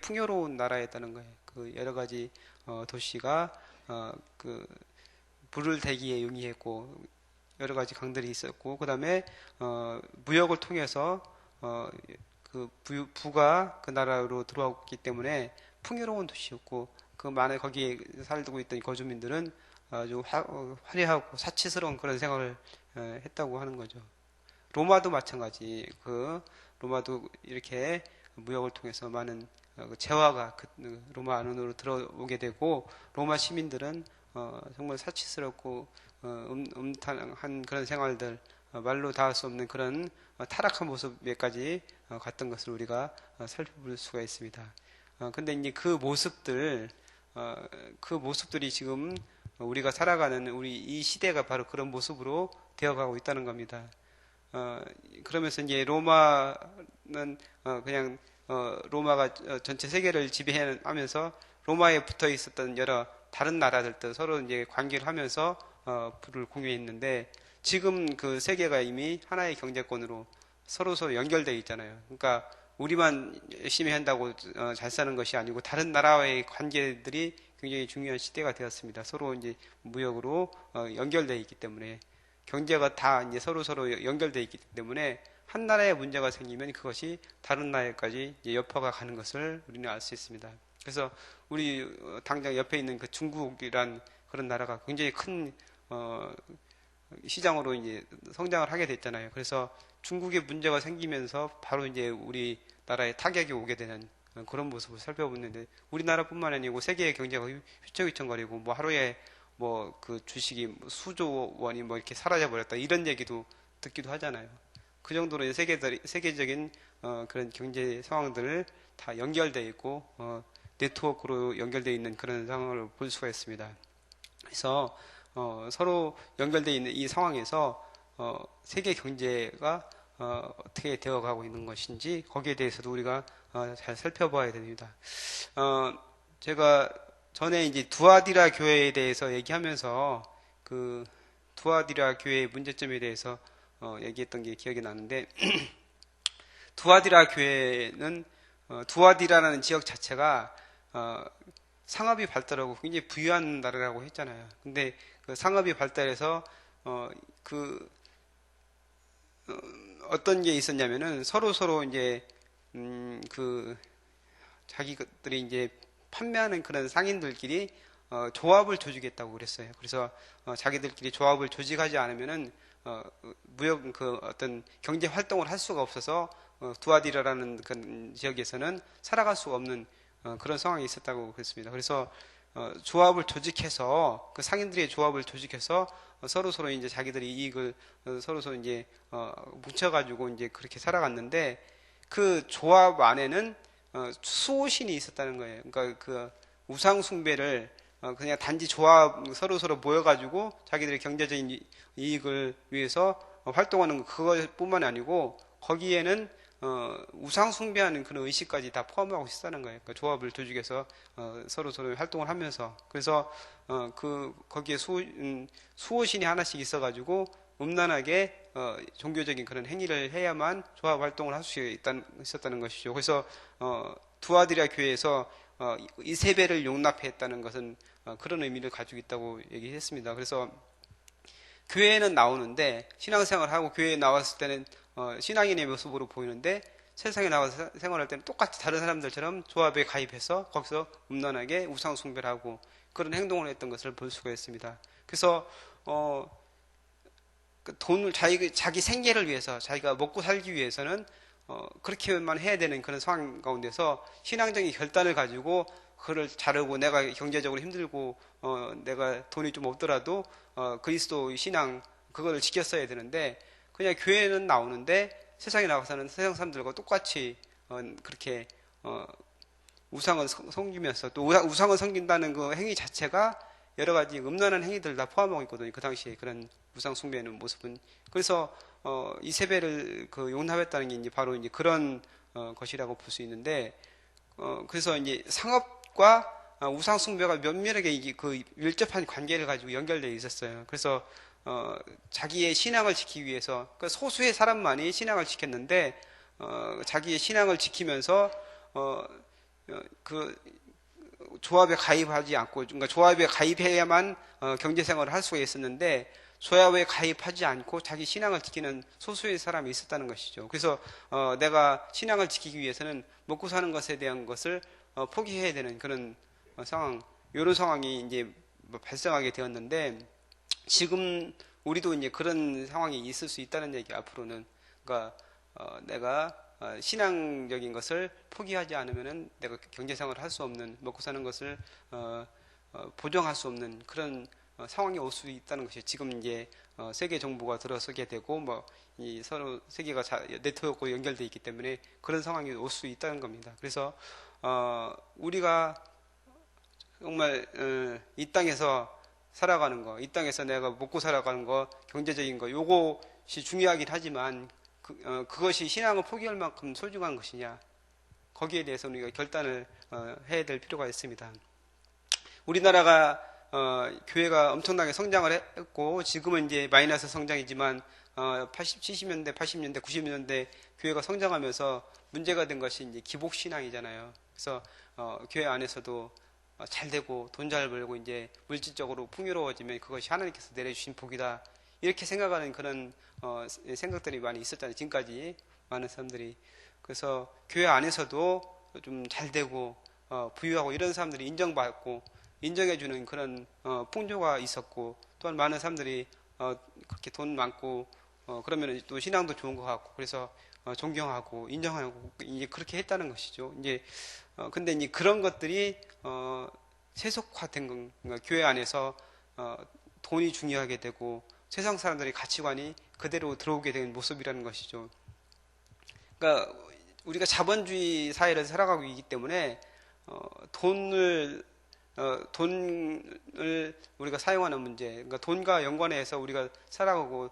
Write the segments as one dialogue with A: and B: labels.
A: 풍요로운 나라였다는 거예요. 그 여러 가지 도시가 그 불을 대기에 용이했고 여러 가지 강들이 있었고 그다음에 무역을 통해서 그 부가 그 나라로 들어왔기 때문에 풍요로운 도시였고 그 많은 거기에 살고 있던 거주민들은 아주 화려하고 사치스러운 그런 생활을 했다고 하는 거죠. 로마도 마찬가지. 그 로마도 이렇게 무역을 통해서 많은 그 재화가 로마 안으로 들어오게 되고 로마 시민들은 정말 사치스럽고 음탕한 그런 생활들 말로 닿을 수 없는 그런 타락한 모습에까지 갔던 것을 우리가 살펴볼 수가 있습니다. 근데 이제 그 모습들이 지금 우리가 살아가는 우리 이 시대가 바로 그런 모습으로 되어가고 있다는 겁니다. 그러면서 이제 로마는 그냥 로마가 전체 세계를 지배하면서 로마에 붙어 있었던 여러 다른 나라들도 서로 이제 관계를 하면서 부를 공유했는데 지금 그 세계가 이미 하나의 경제권으로 서로 연결되어 있잖아요. 그러니까 우리만 열심히 한다고 잘 사는 것이 아니고 다른 나라와의 관계들이 굉장히 중요한 시대가 되었습니다. 서로 이제 무역으로 연결되어 있기 때문에 경제가 다 이제 서로 연결되어 있기 때문에 한 나라에 문제가 생기면 그것이 다른 나라에까지 여파가 가는 것을 우리는 알 수 있습니다. 그래서 우리 당장 옆에 있는 그 중국이란 그런 나라가 굉장히 큰 시장으로 이제 성장을 하게 됐잖아요. 그래서 중국에 문제가 생기면서 바로 이제 우리나라에 타격이 오게 되는 그런 모습을 살펴보는데 우리나라뿐만 아니고 세계의 경제가 휘청휘청거리고 뭐 하루에 뭐 그 주식이 수조 원이 뭐 이렇게 사라져 버렸다 이런 얘기도 듣기도 하잖아요. 그 정도로 세계적인 그런 경제 상황들을 다 연결되어 있고 네트워크로 연결되어 있는 그런 상황을 볼 수가 있습니다. 그래서 서로 연결되어 있는 이 상황에서 세계 경제가 어떻게 되어가고 있는 것인지 거기에 대해서도 우리가 잘 살펴봐야 됩니다. 제가 전에 이제 두아디라 교회에 대해서 얘기하면서 그 두아디라 교회의 문제점에 대해서 얘기했던 게 기억이 나는데 두아디라 교회는 두아디라라는 지역 자체가 상업이 발달하고 굉장히 부유한 나라라고 했잖아요. 근데 그 상업이 발달해서 어떤 게 있었냐면은 서로 이제 그 자기들이 이제 판매하는 그런 상인들끼리 조합을 조직했다고 그랬어요. 그래서 자기들끼리 조합을 조직하지 않으면은 무역 그 어떤 경제 활동을 할 수가 없어서 두아디라라는 그 지역에서는 살아갈 수가 없는 그런 상황이 있었다고 그랬습니다. 그래서 조합을 조직해서 그 상인들의 조합을 조직해서 서로 이제 자기들이 이익을 서로 이제 뭉쳐가지고 이제 그렇게 살아갔는데 그 조합 안에는 수호신이 있었다는 거예요. 그러니까 그 우상 숭배를 그냥 단지 조합 서로 모여가지고 자기들의 경제적인 이익을 위해서 활동하는 그것뿐만 아니고 거기에는 우상 숭배하는 그런 의식까지 다 포함하고 있다는 거예요. 그러니까 조합을 조직해서 서로 활동을 하면서 그래서 거기에 수호신이 하나씩 있어가지고 음란하게 종교적인 그런 행위를 해야만 조합 활동을 할 수 있었다는 것이죠. 그래서 두아디라 교회에서 이세벨을 용납했다는 것은 그런 의미를 가지고 있다고 얘기했습니다. 그래서 교회에는 나오는데 신앙생활을 하고 교회에 나왔을 때는 신앙인의 모습으로 보이는데 세상에 나와서 생활할 때는 똑같이 다른 사람들처럼 조합에 가입해서 거기서 음란하게 우상 숭배를 하고 그런 행동을 했던 것을 볼 수가 있습니다. 그래서 돈을 자기 생계를 위해서 자기가 먹고 살기 위해서는 그렇게만 해야 되는 그런 상황 가운데서 신앙적인 결단을 가지고 그걸 자르고 내가 경제적으로 힘들고 내가 돈이 좀 없더라도 그리스도 신앙 그거를 지켰어야 되는데 그냥 교회는 나오는데 세상에 나가서는 세상 사람들과 똑같이 그렇게 우상을 섬기면서 또 우상을 섬긴다는 그 행위 자체가 여러 가지 음란한 행위들 다 포함하고 있거든요. 그 당시에 그런 우상 숭배하는 모습은. 그래서 이세벨을 용납했다는 게 이제 바로 이제 그런 것이라고 볼 수 있는데 그래서 이제 상업과 우상 숭배가 면밀하게 그 밀접한 관계를 가지고 연결되어 있었어요. 그래서 자기의 신앙을 지키기 위해서 그 소수의 사람만이 신앙을 지켰는데 자기의 신앙을 지키면서 그 조합에 가입하지 않고, 그러니까 조합에 가입해야만 경제 생활을 할 수가 있었는데, 조합에 가입하지 않고 자기 신앙을 지키는 소수의 사람이 있었다는 것이죠. 그래서 내가 신앙을 지키기 위해서는 먹고 사는 것에 대한 것을 포기해야 되는 그런 상황, 이런 상황이 이제 발생하게 되었는데, 지금 우리도 이제 그런 상황이 있을 수 있다는 얘기, 앞으로는. 그러니까 내가 신앙적인 것을 포기하지 않으면은 내가 경제생활을 할 수 없는, 먹고 사는 것을 보정할 수 없는 그런 상황이 올 수 있다는 것이, 지금 이제 세계 정부가 들어서게 되고 뭐 이 서로 세계가 네트워크로 연결되어 있기 때문에 그런 상황이 올 수 있다는 겁니다. 그래서 우리가 정말 이 땅에서 살아가는 거, 이 땅에서 내가 먹고 살아가는 거, 경제적인 거, 요것이 중요하긴 하지만 그것이 신앙을 포기할 만큼 소중한 것이냐, 거기에 대해서 우리가 결단을 해야 될 필요가 있습니다. 우리나라가 교회가 엄청나게 성장을 했고, 지금은 이제 마이너스 성장이지만 70년대, 80년대, 90년대 교회가 성장하면서 문제가 된 것이 이제 기복신앙이잖아요. 그래서 교회 안에서도 잘 되고 돈 잘 벌고 이제 물질적으로 풍요로워지면 그것이 하나님께서 내려주신 복이다, 이렇게 생각하는 그런 생각들이 많이 있었잖아요, 지금까지 많은 사람들이. 그래서 교회 안에서도 좀 잘 되고 부유하고 이런 사람들이 인정받고 인정해주는 그런 풍조가 있었고, 또한 많은 사람들이 그렇게 돈 많고 그러면 또 신앙도 좋은 것 같고, 그래서 존경하고 인정하고 이제 그렇게 했다는 것이죠. 이제 근데 이제 그런 것들이 세속화된 건, 그러니까 교회 안에서 돈이 중요하게 되고 세상 사람들의 가치관이 그대로 들어오게 된 모습이라는 것이죠. 그러니까 우리가 자본주의 사회를 살아가고 있기 때문에 돈을 우리가 사용하는 문제, 그러니까 돈과 연관해서 우리가 살아가고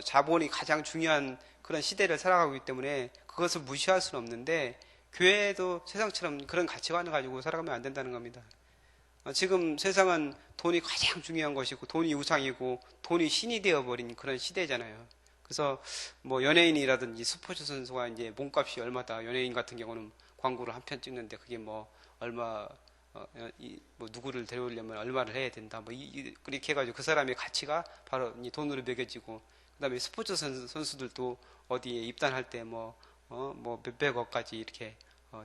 A: 자본이 가장 중요한 그런 시대를 살아가고 있기 때문에 그것을 무시할 수는 없는데, 교회도 세상처럼 그런 가치관을 가지고 살아가면 안 된다는 겁니다. 지금 세상은 돈이 가장 중요한 것이고 돈이 우상이고 돈이 신이 되어버린 그런 시대잖아요. 그래서 뭐 연예인이라든지 스포츠 선수가 이제 몸값이 얼마다, 연예인 같은 경우는 광고를 한 편 찍는데 그게 뭐 얼마, 뭐 누구를 데려오려면 얼마를 해야 된다, 뭐 이렇게 해가지고 그 사람의 가치가 바로 이 돈으로 매겨지고, 그다음에 스포츠 선수들도 어디에 입단할 때 뭐 몇백억까지 이렇게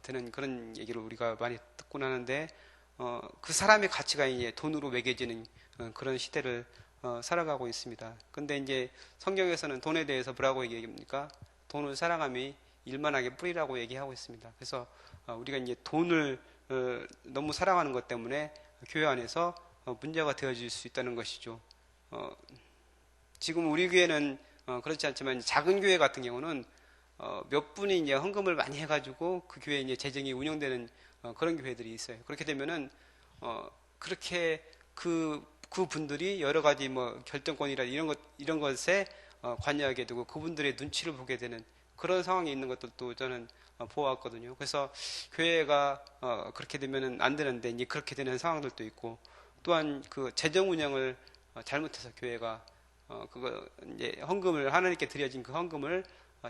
A: 되는 그런 얘기를 우리가 많이 듣곤 하는데, 그 사람의 가치가 이제 돈으로 매겨지는 그런 시대를 살아가고 있습니다. 근데 이제 성경에서는 돈에 대해서 뭐라고 얘기합니까? 돈을 사랑함이 일만하게 뿌리라고 얘기하고 있습니다. 그래서 우리가 이제 돈을 너무 사랑하는 것 때문에 교회 안에서 문제가 되어질 수 있다는 것이죠. 지금 우리 교회는 그렇지 않지만 작은 교회 같은 경우는 몇 분이 이제 헌금을 많이 해가지고 그 교회 이제 재정이 운영되는 그런 교회들이 있어요. 그렇게 되면은 그렇게 그 분들이 여러 가지 뭐 결정권이라 이런 것에 관여하게 되고 그분들의 눈치를 보게 되는 그런 상황이 있는 것들도 저는 보았거든요. 그래서 교회가 그렇게 되면은 안 되는데 이제 그렇게 되는 상황들도 있고, 또한 그 재정 운영을 잘못해서 교회가 그거 이제 헌금을, 하나님께 드려진 그 헌금을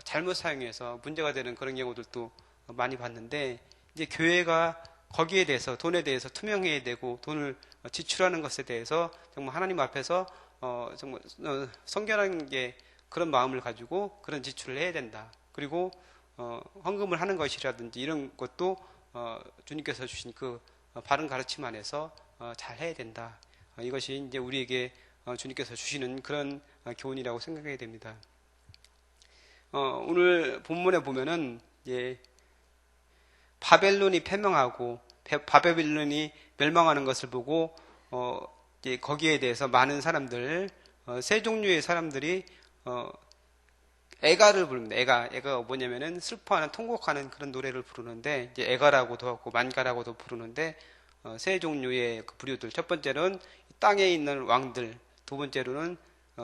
A: 잘못 사용해서 문제가 되는 그런 경우들도 많이 봤는데, 이제 교회가 거기에 대해서, 돈에 대해서 투명해야 되고 돈을 지출하는 것에 대해서 정말 하나님 앞에서 정말 성결한 게 그런 마음을 가지고 그런 지출을 해야 된다. 그리고 헌금을 하는 것이라든지 이런 것도 주님께서 주신 그 바른 가르침 안에서 잘 해야 된다. 이것이 이제 우리에게 주님께서 주시는 그런 교훈이라고 생각해야 됩니다. 오늘 본문에 보면은 이제 바벨론이 패망하고 바벨론이 멸망하는 것을 보고 이제 거기에 대해서 많은 사람들, 세 종류의 사람들이 애가를 부릅니다. 애가가 뭐냐면은 슬퍼하는, 통곡하는 그런 노래를 부르는데, 이제 애가라고도 하고 만가라고도 부르는데, 세 종류의 그 부류들. 첫 번째로는 땅에 있는 왕들, 두 번째로는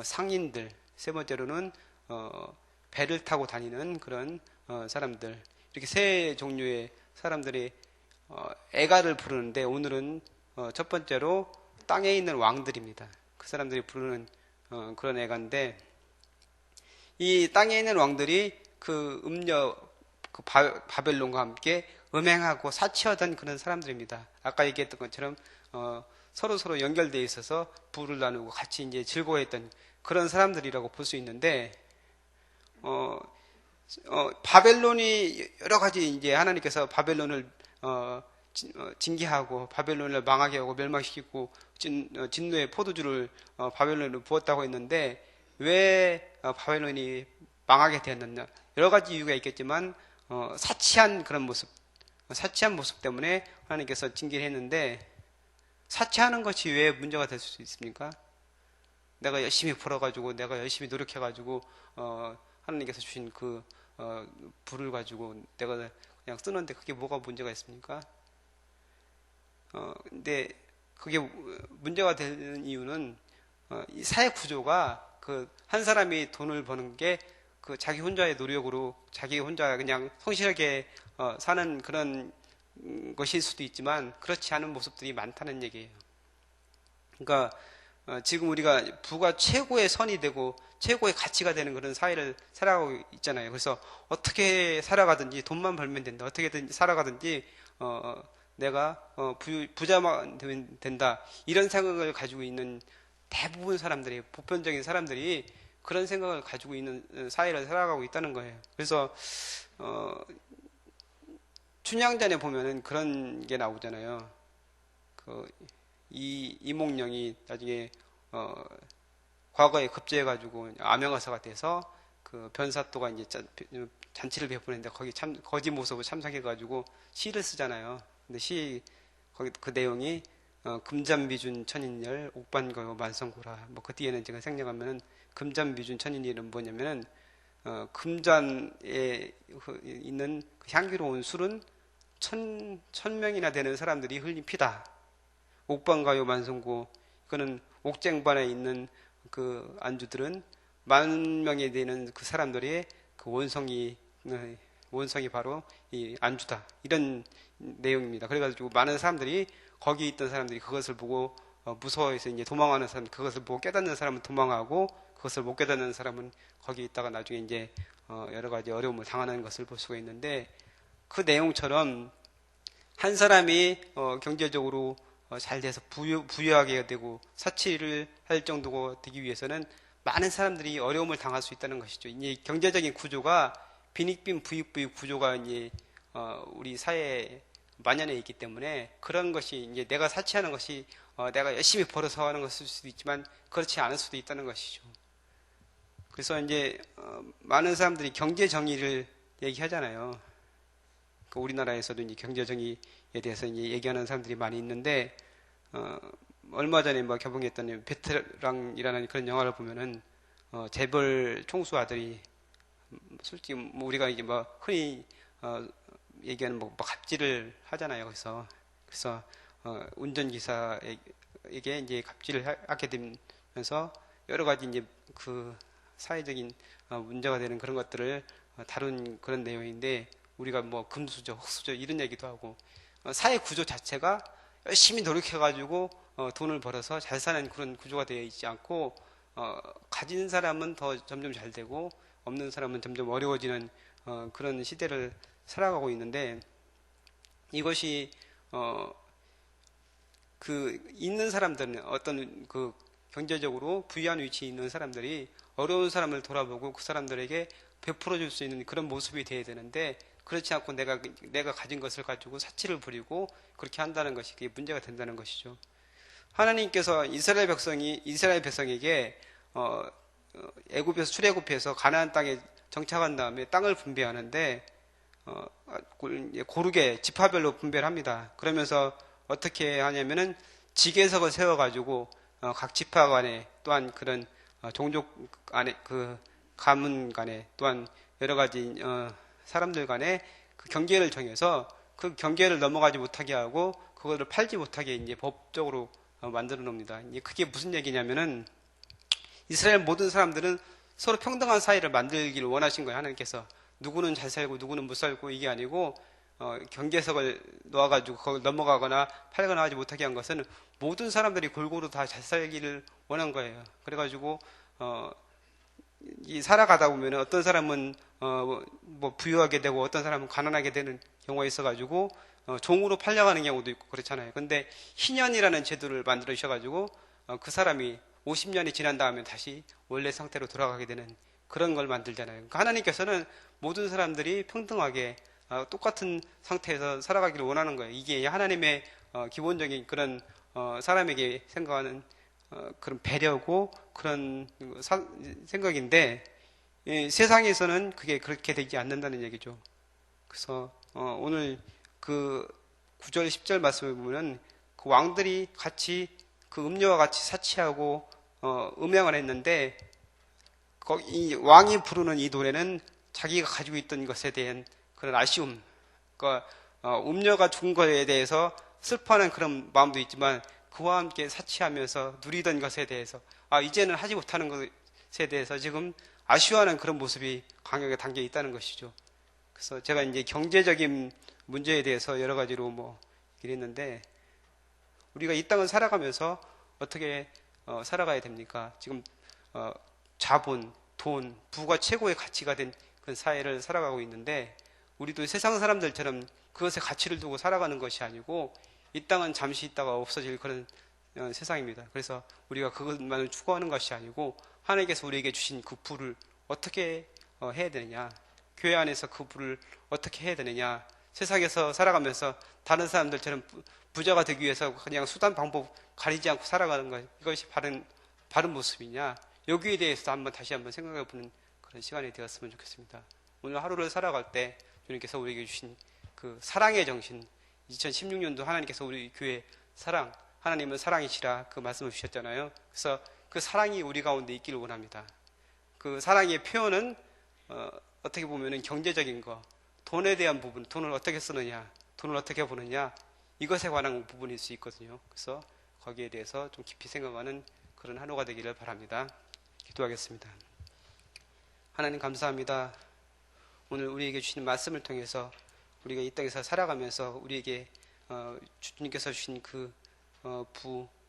A: 상인들, 세 번째로는 배를 타고 다니는 그런 사람들. 이렇게 세 종류의 사람들이 애가를 부르는데, 오늘은 첫 번째로 땅에 있는 왕들입니다. 그 사람들이 부르는 그런 애가인데, 이 땅에 있는 왕들이 그 바벨론과 함께 음행하고 사치하던 그런 사람들입니다. 아까 얘기했던 것처럼 서로 연결되어 있어서 부를 나누고 같이 이제 즐거워했던 그런 사람들이라고 볼 수 있는데 바벨론이 여러 가지 이제 하나님께서 바벨론을 징계하고 바벨론을 망하게 하고 멸망시키고 진노의 포도주를 바벨론으로 부었다고 했는데 왜 바벨론이 망하게 되었느냐? 여러 가지 이유가 있겠지만 사치한 그런 모습, 사치한 모습 때문에 하나님께서 징계를 했는데 사치하는 것이 왜 문제가 될 수 있습니까? 내가 열심히 벌어가지고 내가 열심히 노력해가지고 하나님께서 주신 그 부를 가지고 내가 그냥 쓰는데 그게 뭐가 문제가 있습니까? 근데 그게 문제가 되는 이유는 이 사회 구조가 그 한 사람이 돈을 버는 게 그 자기 혼자의 노력으로 자기 혼자 그냥 성실하게 사는 그런 것일 수도 있지만 그렇지 않은 모습들이 많다는 얘기예요. 그러니까 지금 우리가 부가 최고의 선이 되고 최고의 가치가 되는 그런 사회를 살아가고 있잖아요. 그래서 어떻게 살아가든지 돈만 벌면 된다. 어떻게든 살아가든지 내가 부자만 되면 된다. 이런 생각을 가지고 있는 대부분 사람들이, 보편적인 사람들이 그런 생각을 가지고 있는 사회를 살아가고 있다는 거예요. 그래서 춘향전에 보면은 그런 게 나오잖아요. 이몽룡이 나중에 과거에 급제해가지고 암행어사가 돼서 그 변사또가 이제 잔치를 베푸는데 거기 거지 모습을 참석해가지고 시를 쓰잖아요. 근데 거기 그 내용이 금잔미준 천인열 옥반거요 만성고라. 뭐 그 뒤에는 제가 생략하면은 금잔미준 천인열은 뭐냐면은 금잔에 있는 그 향기로운 술은 천명이나 되는 사람들이 흘린 피다. 옥반가요 만성고, 이거는 옥쟁반에 있는 그 안주들은 만 명이 되는 그 사람들의 그 원성이 바로 이 안주다. 이런 내용입니다. 그래가지고 많은 사람들이 거기 있던 사람들이 그것을 보고 무서워해서 이제 도망하는 사람, 그것을 보고 깨닫는 사람은 도망하고 그것을 못 깨닫는 사람은 거기 있다가 나중에 이제 여러 가지 어려움을 당하는 것을 볼 수가 있는데 그 내용처럼 한 사람이 경제적으로 잘 돼서 부유하게 되고 사치를 할 정도가 되기 위해서는 많은 사람들이 어려움을 당할 수 있다는 것이죠. 이제 경제적인 구조가 빈익빈 부익부익 구조가 이제 우리 사회에 만연해 있기 때문에 그런 것이 이제 내가 사치하는 것이 내가 열심히 벌어서 하는 것일 수도 있지만 그렇지 않을 수도 있다는 것이죠. 그래서 이제 많은 사람들이 경제 정의를 얘기하잖아요. 그 우리나라에서도 이제 경제 정의에 대해서 이제 얘기하는 사람들이 많이 있는데 얼마 전에 뭐 개봉했던 베테랑이라는 그런 영화를 보면은 재벌 총수 아들이 솔직히 뭐 우리가 이제 뭐 흔히 얘기하는 뭐 갑질을 하잖아요. 그래서 운전기사에게 이제 갑질을 하게 되면서 여러 가지 이제 그 사회적인 문제가 되는 그런 것들을 다룬 그런 내용인데 우리가 뭐 금수저, 흑수저 이런 얘기도 하고 사회 구조 자체가 열심히 노력해가지고 돈을 벌어서 잘 사는 그런 구조가 되어 있지 않고 가진 사람은 더 점점 잘 되고 없는 사람은 점점 어려워지는 그런 시대를 살아가고 있는데 이것이 그 있는 사람들은 어떤 그 경제적으로 부유한 위치에 있는 사람들이 어려운 사람을 돌아보고 그 사람들에게 베풀어 줄 수 있는 그런 모습이 돼야 되는데 그렇지 않고 내가 가진 것을 가지고 사치를 부리고 그렇게 한다는 것이 그게 문제가 된다는 것이죠. 하나님께서 이스라엘 백성에게 애굽에서 출애굽해서 가나안 땅에 정착한 다음에 땅을 분배하는데 고르게 지파별로 분배를 합니다. 그러면서 어떻게 하냐면은 지계석을 세워가지고 각 지파 간에 또한 그런 종족 간에 그 가문 간에 또한 여러 가지 사람들 간에 그 경계를 정해서 그 경계를 넘어가지 못하게 하고 그거를 팔지 못하게 이제 법적으로 만들어 놓습니다. 이제 그게 무슨 얘기냐면은 이스라엘 모든 사람들은 서로 평등한 사회를 만들기를 원하신 거예요. 하나님께서 누구는 잘 살고 누구는 못 살고 이게 아니고 경계석을 놓아가지고 그걸 넘어가거나 팔거나 하지 못하게 한 것은 모든 사람들이 골고루 다 잘 살기를 원한 거예요. 그래가지고 이 살아가다 보면 어떤 사람은 뭐 부유하게 되고 어떤 사람은 가난하게 되는 경우가 있어가지고 종으로 팔려가는 경우도 있고 그렇잖아요. 근데 희년이라는 제도를 만들어 주셔가지고 그 사람이 50년이 지난 다음에 다시 원래 상태로 돌아가게 되는 그런 걸 만들잖아요. 그러니까 하나님께서는 모든 사람들이 평등하게 똑같은 상태에서 살아가기를 원하는 거예요. 이게 하나님의 기본적인 그런 사람에게 생각하는 그런 배려고 그런 생각인데 세상에서는 그게 그렇게 되지 않는다는 얘기죠. 그래서 오늘 그 9절 10절 말씀을 보면 그 왕들이 같이 그 음녀와 같이 사치하고 음양을 했는데 이 왕이 부르는 이 노래는 자기가 가지고 있던 것에 대한 그런 아쉬움, 그러니까 음녀가 죽은 것에 대해서 슬퍼하는 그런 마음도 있지만 그와 함께 사치하면서 누리던 것에 대해서 이제는 하지 못하는 것에 대해서 지금 아쉬워하는 그런 모습이 강하게 담겨 있다는 것이죠. 그래서 제가 이제 경제적인 문제에 대해서 여러 가지로 얘기를 했는데 우리가 이 땅을 살아가면서 어떻게 살아가야 됩니까? 지금 자본, 돈, 부가 최고의 가치가 된 그 사회를 살아가고 있는데 우리도 세상 사람들처럼 그것에 가치를 두고 살아가는 것이 아니고 이 땅은 잠시 있다가 없어질 그런 세상입니다. 그래서 우리가 그것만을 추구하는 것이 아니고 하나님께서 우리에게 주신 그 부를 어떻게 해야 되느냐, 교회 안에서 그 부를 어떻게 해야 되느냐, 세상에서 살아가면서 다른 사람들처럼 부자가 되기 위해서 그냥 수단 방법 가리지 않고 살아가는 것, 이것이 바른 모습이냐, 여기에 대해서 다시 한번 생각해 보는 그런 시간이 되었으면 좋겠습니다. 오늘 하루를 살아갈 때 주님께서 우리에게 주신 그 사랑의 정신, 2016년도 하나님께서 우리 교회 사랑, 하나님은 사랑이시라 그 말씀을 주셨잖아요. 그래서 그 사랑이 우리 가운데 있기를 원합니다. 그 사랑의 표현은 어떻게 보면은 경제적인 거, 돈에 대한 부분, 돈을 어떻게 쓰느냐, 돈을 어떻게 보느냐, 이것에 관한 부분일 수 있거든요. 그래서 거기에 대해서 좀 깊이 생각하는 그런 하루가 되기를 바랍니다. 기도하겠습니다. 하나님 감사합니다. 오늘 우리에게 주신 말씀을 통해서 우리가 이 땅에서 살아가면서 우리에게 주님께서 주신 그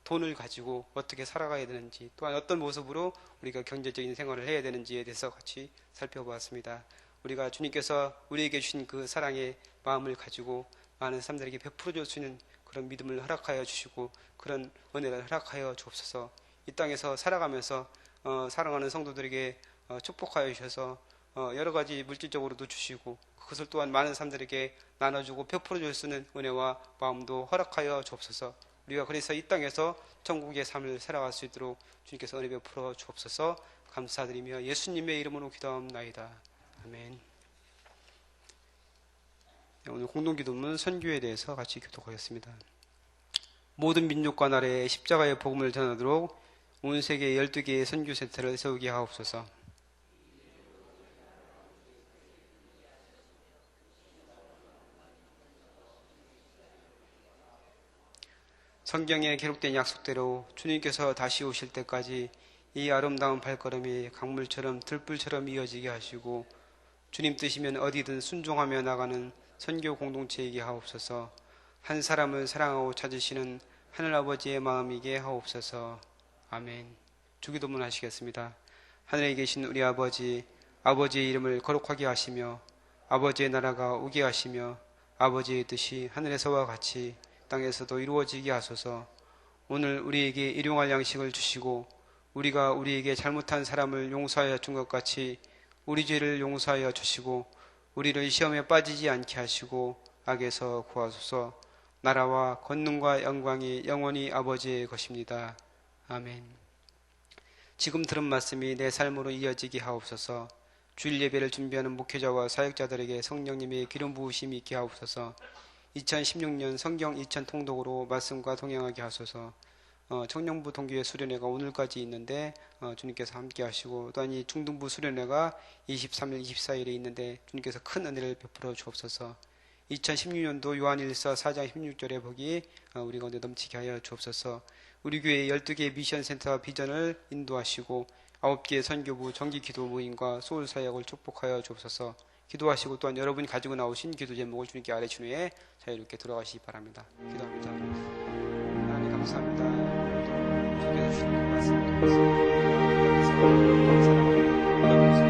A: 돈을 가지고 어떻게 살아가야 되는지, 또한 어떤 모습으로 우리가 경제적인 생활을 해야 되는지에 대해서 같이 살펴보았습니다. 우리가 주님께서 우리에게 주신 그 사랑의 마음을 가지고 많은 사람들에게 베풀어 줄 수 있는 그런 믿음을 허락하여 주시고 그런 은혜를 허락하여 주옵소서. 이 땅에서 살아가면서 사랑하는 성도들에게 축복하여 주셔서 여러 가지 물질적으로도 주시고 그것을 또한 많은 사람들에게 나눠주고 베풀어 줄 수 있는 은혜와 마음도 허락하여 주옵소서. 우리가 그래서 이 땅에서 천국의 삶을 살아갈 수 있도록 주님께서 은혜 베풀어 주옵소서. 감사드리며 예수님의 이름으로 기도합나이다. 아멘. 오늘 공동기도문 선교에 대해서 같이 교독하겠습니다. 모든 민족과 나라에 십자가의 복음을 전하도록 온 세계 12개의 선교센터를 세우게 하옵소서. 성경에 기록된 약속대로 주님께서 다시 오실 때까지 이 아름다운 발걸음이 강물처럼 들불처럼 이어지게 하시고 주님 뜻이면 어디든 순종하며 나가는 선교 공동체이게 하옵소서. 한 사람을 사랑하고 찾으시는 하늘아버지의 마음이게 하옵소서. 아멘. 주기도문 하시겠습니다. 하늘에 계신 우리 아버지, 아버지의 이름을 거룩하게 하시며 아버지의 나라가 오게 하시며 아버지의 뜻이 하늘에서와 같이 땅에서도 이루어지게 하소서. 오늘 우리에게 일용할 양식을 주시고 우리가 우리에게 잘못한 사람을 용서하여 준 것 같이 우리 죄를 용서하여 주시고 우리를 시험에 빠지지 않게 하시고 악에서 구하소서. 나라와 권능과 영광이 영원히 아버지의 것입니다. 아멘. 지금 들은 말씀이 내 삶으로 이어지게 하옵소서. 주일 예배를 준비하는 목회자와 사역자들에게 성령님의 기름 부으심이 있게 하옵소서. 2016년 성경 2000 통독으로 말씀과 동행하게 하소서. 청년부 동교회 수련회가 오늘까지 있는데 주님께서 함께 하시고 또한 이 중등부 수련회가 23일, 24일에 있는데 주님께서 큰 은혜를 베풀어 주옵소서. 2016년도 요한일서 4장 16절의 복이 우리 가운데 넘치게 하여 주옵소서. 우리 교회 12개의 미션센터 비전을 인도하시고 9개의 선교부 정기기도 모임과 소울사역을 축복하여 주옵소서. 기도하시고 또한 여러분이 가지고 나오신 기도 제목을 주님께 아뢰신 후에 자유롭게 돌아가시기 바랍니다. 기도합니다. 하나님 감사합니다. 주님께서 주신 말씀을 통해서